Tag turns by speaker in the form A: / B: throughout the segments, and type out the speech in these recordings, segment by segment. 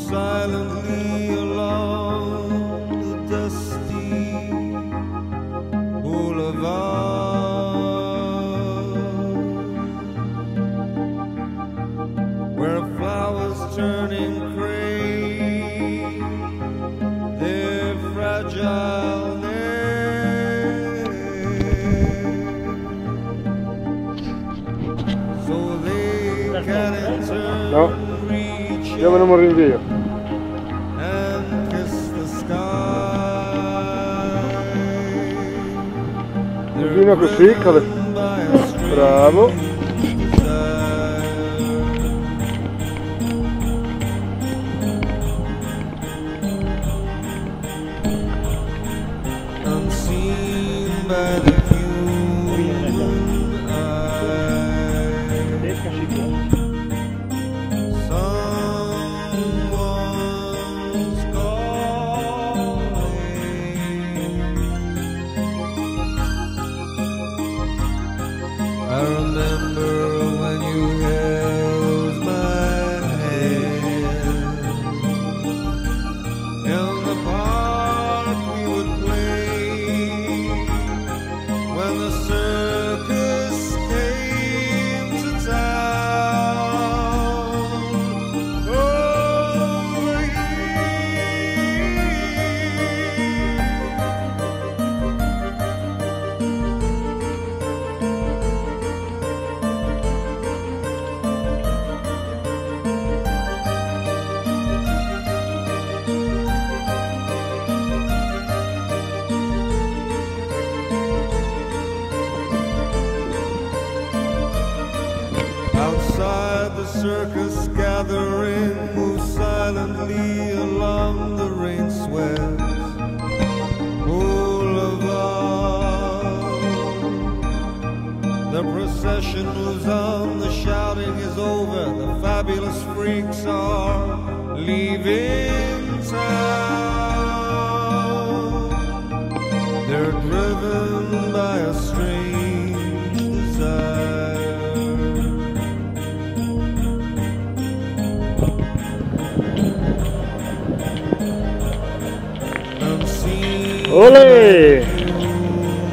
A: silently along the dusty boulevard, where flowers turning gray, their fragile necks, so they can in turn reach
B: Andiamo a morire via.
A: and kiss the sky.
B: Fino così, bravo.
A: Unseen by the human eye, someone's calling. I remember when you held my hand in the park we would play when the circus came to town. Over outside the circus gathering, move silently along the rain-swept boulevard. The procession moves on, the shouting is over, the fabulous freaks are leaving town. They're driven by a strange desire.
B: Olé!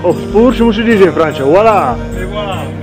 B: Oh, spurge moest je die in Fransje, voilà!
C: Et voilà.